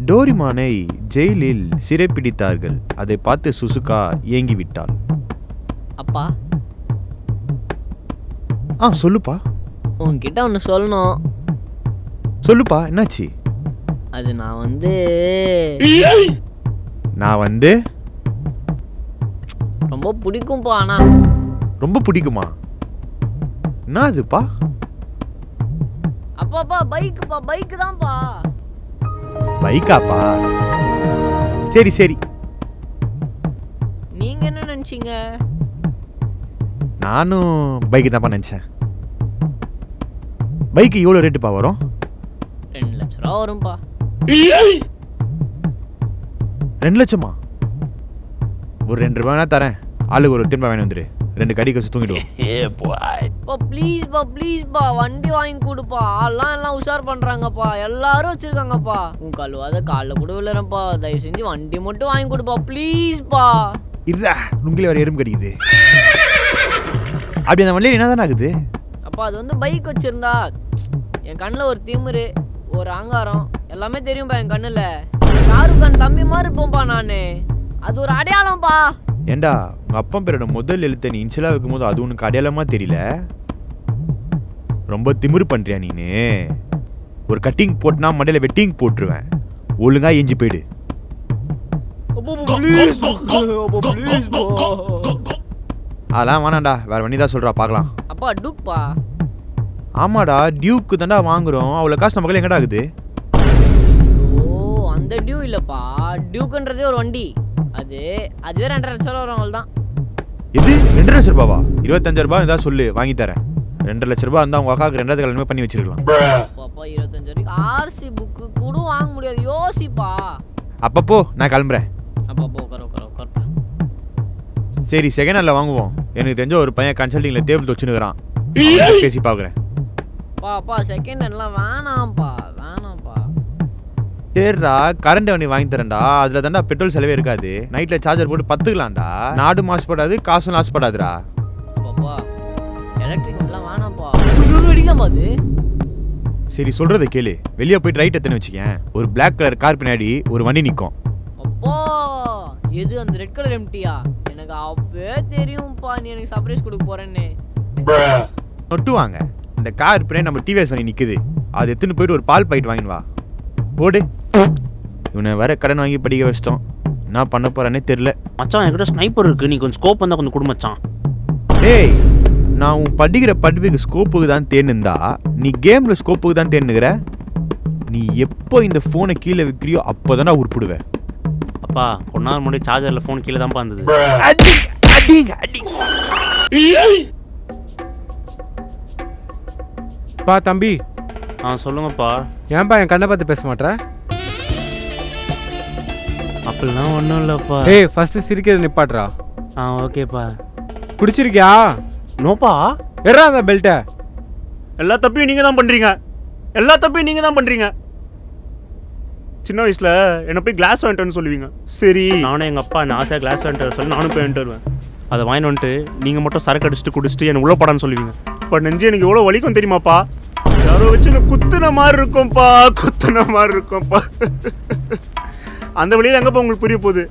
டோரிமானை ஜெயிலில் சிறைப்பிடித்தார்கள். அதை பார்த்து சுசுகா ஏங்கிவிட்டாள். அப்பா சொல்லுப்பா. உன்கிட்ட ஒன்று சொல்லணும். சொல்லுப்பா, என்னாச்சு? அது நான் வந்து ரொம்ப பிடிக்கும்பா. ஆனா ரொம்ப பிடிக்குமா? என்ன அதுப்பா? அப்பாப்பா பைக்கு தான்ப்பா. பைக்காப்பா? சரி சரி. நீங்க என்ன நினைச்சீங்க? நானும் பைக்கு தான்ப்பா நினச்சேன். பைக்கு எவ்வளோ ரேட்டுப்பா வரும்? 2 லட்ச ரூபா வரும்பா. 2 லட்சமா? ஒரு 2 ரூபா வேணா தரேன். ஆளுக்கு ஒரு 10 ரூபா வேணும் வந்துரு. 2 கடி கசு தூங்கிடுவோம். ப்ளீஸ்பா வண்டி வாங்கி கொடுப்பா. எல்லாம் உஷார் பண்றாங்கப்பா. எல்லாரும் வச்சிருக்காங்கப்பா. உன் கழுவாத காலில் கூட விழுறப்பா. தயவு செஞ்சு வண்டி மட்டும் வாங்கி கொடுப்பா ப்ளீஸ்பா. இல்ல நுங்கில வர எறும்பு கடிக்குது. அப்படி அந்த வண்டியில் என்ன தானே ஆகுது? அப்பா அது பைக் வச்சிருந்தா என் கண்ணில் ஒரு திமிரு, ஒரு அகங்காரம் எல்லாமே தெரியும்பா. என் கண்ணில் ஷாருக் கான் தம்பி மாதிரி இருப்போம்ப்பா நான். அது ஒரு அடையாளம்ப்பா. ஏண்டா உங்க அப்பா பேரோட முதல் எழுத்தை நீ இன்ஷியலா வைக்கும் போது அது உனக்கு அடையாளமா தெரியல? ரொம்ப திமிரு பண்றியா நீனு? ஒரு கட்டிங் போட்டுனா மண்டையில வெட்டிங் போட்டுருவேன். ஒழுங்கா எஞ்சி போயிடு. அதெல்லாம் வேணாண்டா, வேற வண்டி தான் சொல்றா பார்க்கலாம். அப்பா டூக்பா. ஆமாடா டியூக்கு தாண்டா வாங்குறோம். அவ்வளோ காசு நம்ம கையில் எங்கடா ஆகுது? அந்த டியூ இல்லப்பா, டியூக்குன்றதே ஒரு வண்டி. அதுவே 2.5 லட்சம் ரூபா வரும். அவ்வளோதான். இது 2 லட்ச ரூபாவா? 25 ரூபாய் இருந்தா சொல்லு, வாங்கி தரேன். 2 லட்ச ரூபாய் இருந்தா உங்க அக்காவுக்கு 2வது கல்யாணமே பண்ணி வச்சிருக்கலாம். அப்பா 25 வரைக்கும் ஆர்சி புக்கு கூட வாங்க முடியாது. யோசிப்பா. அப்பப்போ நான் கிளம்புறேன். அப்பப்போ உட்காரப்பா. சரி செகண்ட் ஹேண்ட்ல வாங்குவோம். எனக்கு தெரிஞ்ச ஒரு பையன் கன்சல்டிங்ல டேபிள் வச்சுன்னுக்குறான். பேசி பார்க்குறேன். அப்பா செகண்ட் ஹேண்ட்லாம் வேணாம்ப்பா. சரிடா, கரண்ட் வண்டி வாங்கி தரேன்டா. அதுல தாண்டா பெட்ரோல் செலவே இருக்காது. நைட்ல சார்ஜர் போட்டு பத்துக்கலாம்டா. நாடு மாசுபடாது, காசும் நாசுபடாதுடா. அப்பா எலக்ட்ரிக் எல்லாம் வேணாம்ப்பா. வெடிக்காம அது. சரி சொல்றதை கேளு. வெளியே போயிட்டு ரைட் எத்தனை வச்சுக்கேன். ஒரு பிளாக் கலர் கார் பின்னாடி ஒரு வண்டி நிற்கும். அப்பா எது அந்த ரெட் கலர் எம்டியா? எனக்கு அப்பவே தெரியும்ப்பா நீ எனக்கு சர்ப்ரைஸ் கொடுக்க போறேன்னு. நொட்டுவாங்க. இந்த கார் பின்னாடி நம்ம டிவிஎஸ் வண்டி நிக்குது. அது எடுத்துன்னு போயிட்டு ஒரு பால் பாக்கெட் வாங்கின்னு வா. ஓடு. இவனை வேற கடன் வாங்கி படிக்க வச்சிட்டோம். என்ன பண்ண போறானே தெரியல. மச்சான் என்கிட்ட ஸ்னைப்பர் இருக்கு. நீ கொஞ்சம் ஸ்கோப் வந்தா கொஞ்சம் கொடு மச்சான். டேய், நான் உன் படிக்கிற படிப்புக்கு ஸ்கோப்புக்கு தான் தேர்ந்துருந்தா நீ கேம்ல ஸ்கோப்புக்கு தான் தேர்ந்துக்கிற. நீ எப்போ இந்த போனை கீழே விற்கிறியோ அப்போதானே உருப்பிடுவேன். அப்பா கொஞ்ச நாள் முன்னாடி சார்ஜர்ல போன் கீழே தான்ப்பா இருந்தது. பா தம்பி. சொல்லுங்கப்பா. ஏன்பா என் கண்ணை பார்த்து பேச மாட்டேற? அப்படிலாம் ஒன்றும் இல்லைப்பா. ஏய் ஃபர்ஸ்ட் சிரிக்கிறது நிப்பாட்றா. ஓகேப்பா. குடிச்சிருக்கியா? நோப்பா. எறா அந்த பெல்ட்டை. எல்லா தப்பையும் நீங்கள் தான் பண்ணுறீங்க. சின்ன வயசில் என்னை போய் கிளாஸ் வாங்கிட்டு சொல்லுவீங்க. சரி நானும் எங்கள் அப்பா என்ன ஆசையாக கிளாஸ் வாங்கிட்டு சொல்லி நானும் போய் வாங்கிட்டு வருவேன். அதை வாங்கிட்டு வந்துட்டு நீங்கள் மட்டும் சரக்கு அடிச்சுட்டு குடிச்சிட்டு என்னை உள்ள போடான்னு சொல்லுவீங்க. இப்போ நெஞ்சு எனக்கு எவ்வளோ வலிக்கும் தெரியுமாப்பா? யாரோ வச்சு எனக்கு குத்துன மாதிரி இருக்கும்ப்பா. அந்த வழியில் எங்கப்பா உங்களுக்கு புரிய போகுது?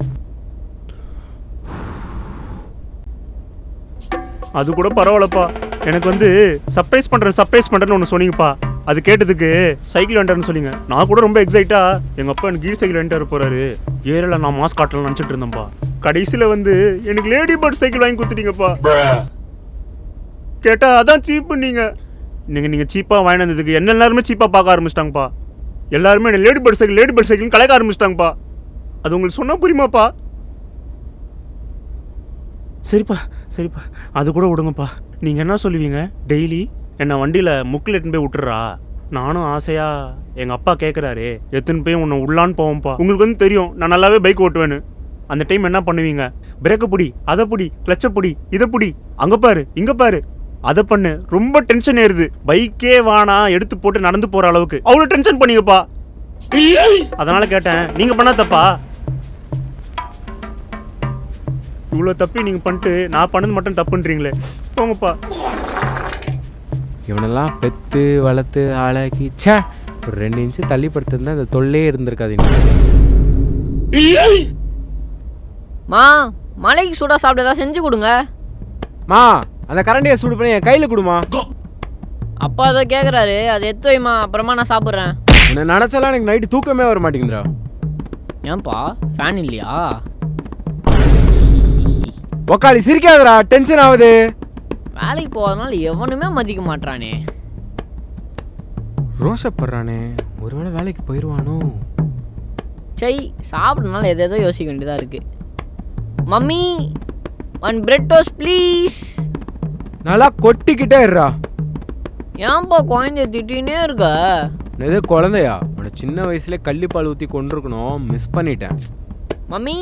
அது கூட பரவாயில்லப்பா. எனக்கு சர்ப்ரைஸ் பண்ணுறேன்னு ஒன்று சொன்னீங்கப்பா. அது கேட்டதுக்கு சைக்கிள் வாங்கிட்டாருன்னு சொன்னீங்க. நான் கூட ரொம்ப எக்ஸைட்டா எங்கள் அப்பா எனக்கு கீர் சைக்கிள் வாங்கிட்டு போறாரு. ஏரியாவில் நான் மாஸ் காட்டலாம் நினச்சிட்டு இருந்தேன்ப்பா. கடைசியில் எனக்கு லேடி பேர்ட் சைக்கிள் வாங்கி கொடுத்துட்டீங்கப்பா. கேட்டா அதான் சீப்பு. நீங்கள் சீப்பாக வாங்கி வந்ததுக்கு என்ன எல்லாருமே சீப்பாக பார்க்க ஆரம்பிச்சிட்டாங்கப்பா. எல்லாருமே என்ன லேடி பேர்ட் சைக்கிள்னு கலைக்க ஆரம்பிச்சிட்டாங்கப்பா. அது உங்களுக்கு சொன்னால் புரியுமாப்பா? சரிப்பா அது கூட விடுங்கப்பா. நீங்கள் என்ன சொல்லுவீங்க? டெய்லி என்னை வண்டியில் முக்கில் எடுத்துன்னு போய் விட்டுறா. நானும் ஆசையாக எங்கள் அப்பா கேட்குறாரு எடுத்துன்னு போய் உன்னை உள்ளான்னு போவோம்ப்பா. உங்களுக்கு தெரியும் நான் நல்லாவே பைக் ஓட்டுவேன்னு. அந்த டைம் என்ன பண்ணுவீங்க? பிரேக்கை பிடி, அதை பிடி, கிளச்சை பிடி, இதை பிடி, அங்கே பாரு இங்கே பாரு, அதை பண்ணு. ரொம்ப டென்ஷன் ஏறுது. பைக்கே வானா எடுத்து போட்டு நடந்து போகிற அளவுக்கு அவ்வளோ டென்ஷன் பண்ணீங்கப்பா. அதனால கேட்டேன், நீங்கள் பண்ணா தப்பா? இவ்வளோ தப்பி நீங்கள் பண்ணிட்டு நான் பண்ணது மட்டும் தப்புன்றீங்களே. போங்கப்பா. இவனெல்லாம் பெற்று வளர்த்து ஆளாக்கி ச்சே ஒரு 2 இன்ச்சு தள்ளி படுத்திருந்தா இந்த தொல்லையே இருந்திருக்காது. மா மலைக்கு சூடா சாப்பிட ஏதாவது செஞ்சு கொடுங்க. மா அந்த கரண்டியை சூடு பண்ணி என் கையில் கொடுமா. அப்பா ஏதோ கேட்குறாரு, அதை எடுத்து வைமா, அப்புறமா நான் சாப்பிட்றேன். உன்னை நினச்சாலாம் எனக்கு நைட்டு தூக்கமே வர மாட்டேங்குதுடா. ஏன்பா ஃபேன் இல்லையா? உக்காளி சிரிக்காதடா, டென்ஷன் ஆகுது. வேலைக்கு போகிறதுனால எவனுமே மதிக்க மாட்டானே. ரோஷப்படுறானே, ஒருவேளை வேலைக்கு போயிடுவானோ. சை, சாப்பிட்றதுனால எதோ யோசிக்க வேண்டியதாக இருக்குது. Mummy 1 bread toast please. நல்லா கொட்டிக்கிட்டே இருடா. ஏன்பா குழந்தைய திட்டினே இருக்க? எது குழந்தையா? உன்னை சின்ன வயசுலேயே கள்ளிப்பால் ஊற்றி கொண்டிருக்கணும், மிஸ் பண்ணிட்டேன். மம்மி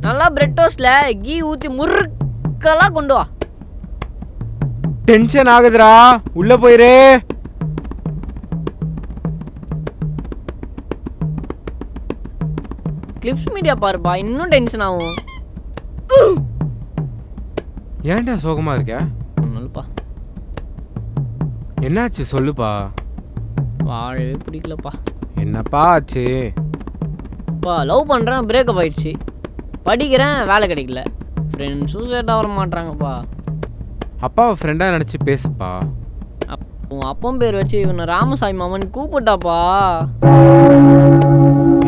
நல்லா பிரெட் டோஸ்ட்ல கீ ஊற்றி முறுக்கெல்லாம் கொண்டு வா. டென்ஷன் ஆகுதுடா, உள்ள போயிரு. கிளிப்ஸ் மீடியா பாருப்பா, இன்னும் டென்ஷன் ஆகும். ஏன்டா சோகமா இருக்க? ஒன்றும்ப்பா, என்னாச்சு சொல்லுப்பா. வாழவே பிடிக்கலப்பா. என்னப்பா ஆச்சு? அப்பா லவ் பண்ணுறேன், பிரேக்கப் ஆயிடுச்சு. படிக்கிறேன், வேலை கிடைக்கல. ஃப்ரெண்ட்ஸும் செட் ஆக மாட்டாங்கப்பா. அப்பாவை ஃப்ரெண்டாக நினச்சி பேசுப்பா. உன் அப்பன் பேர் வச்சு இவனை ராமசாமி மாமன் கூப்பிட்டாப்பா.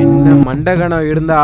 என்ன மண்டகணம் இருந்தா